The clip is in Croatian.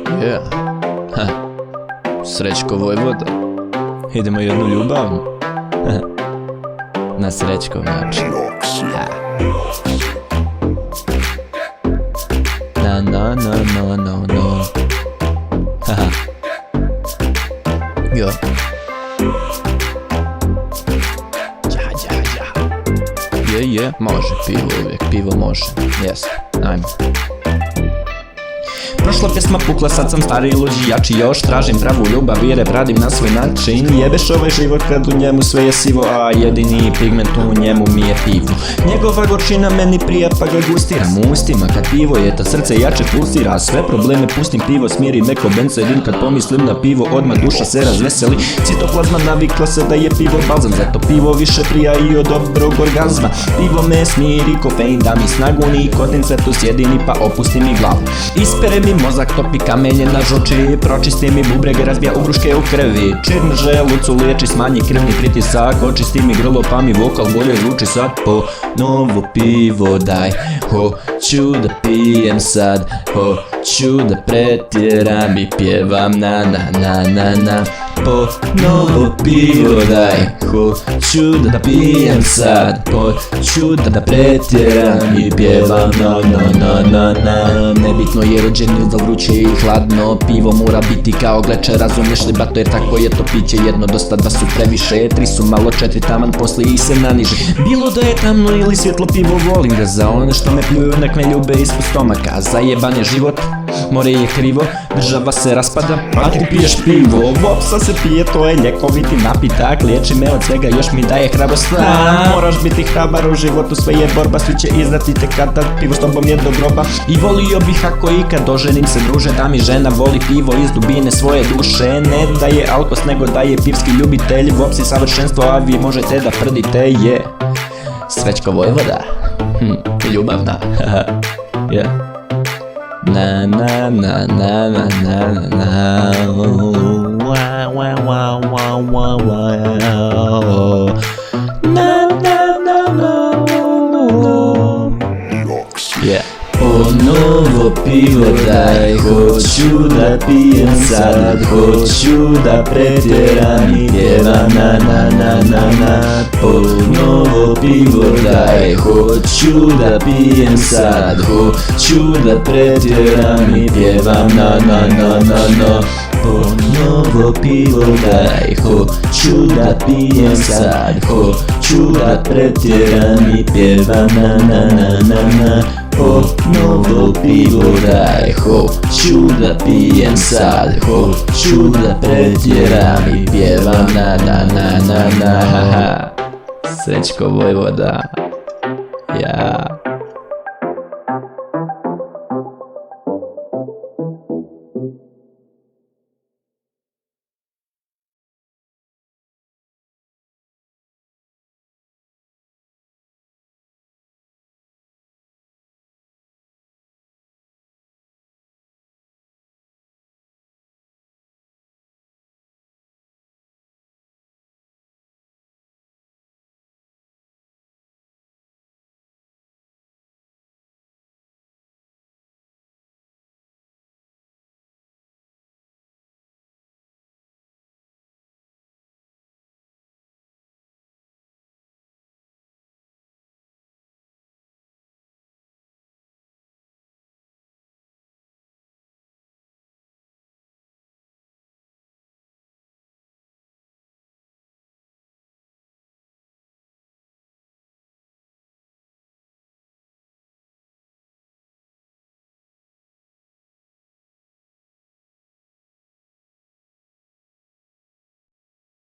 Yeah. Ha. Srećko Vojvoda. Idemo jednu ljubavnu. Na Srećkov način. Na na na na na na. Haha. Jo. Je, može pivo uvijek, pivo može. Jeste, ajmo. Prošla pjesma pukla, sad sam stari i luđi jači. Još tražim pravu ljubav i rep radim na svoj način. Jebeš ovaj život kad u njemu sve je sivo, a jedini pigment u njemu mi je pivo. Njegova gorčina meni prija pa ga gustiram u ustima. Kad pivo je, ta srce jače pulsira. Sve probleme pustim, pivo smiri meko bensedin. Kad pomislim na pivo, odmah duša se razveseli. Citoplazma navikla se da je pivo balzam, zato pivo više prija i od dobrog orgazma. Pivo me smiri, kofein da mi snagu, nikotin svetus jedini pa opusti mi glavu. Ispere mi mozak, topi kamenje na žoči, pročisti mi bubrege, razbija ugruške u krvi. Čirn želucu liječi, smanji krvni pritisak, očisti mi grlo pa mi vokal bolje zvuči. Sad po novo pivo daj, hoću da pijem sad, hoću da pretjeram i pjevam na na na na na. Po novo pivo daj, hoću da pijem sad, hoću da pretjeram i pjevam na na na na na. Nebitno je rođenje da vruće i hladno, pivo mora biti kao gleče, razumiješ li bato, jer tako je to piće jedno, dosta dva su previše, tri su malo, četiri taman, poslije i se naniže. Bilo da je tamno ili svjetlo, pivo volim ga, za one što me pljuju nek me ljube ispod stomaka. Zajeban je život, more je krivo, država se raspada, a ti piješ pivo. Vopsa se pije, to je ljekoviti napitak, liječi me od svega, još mi daje hrabrost. Moraš biti hrabar u životu, sve je borba, svi će izdati te kada pivo s tobom je do groba. I volio bih ako ikad oženim se druže, da mi žena voli pivo iz dubine svoje duše. Ne da je alkos, nego da je pivski ljubitelj, vopsi savršenstvo, a vi možete da tvrdite je Srećko Vojvoda, ljubavna. Yeah. Na na na na na na na. Wa wa wa wa wa wa. Na na na na na. Yeah. Novo pivo daj, hoću da pijem sad, hoću da pretjeram i pjevam na na na na na. Novo pivo daj, hoću da pijem sad, hoću da pretjeram i pjevam na na na na na. Novo pivo daj, hoću da pijem sad, hoću da pretjeram i pjevam na na na na na. Novo pivo daj, hoću da pijem sad, hoću da pretjeram i pjevam na na na na na. Srećko Vojvoda, ja.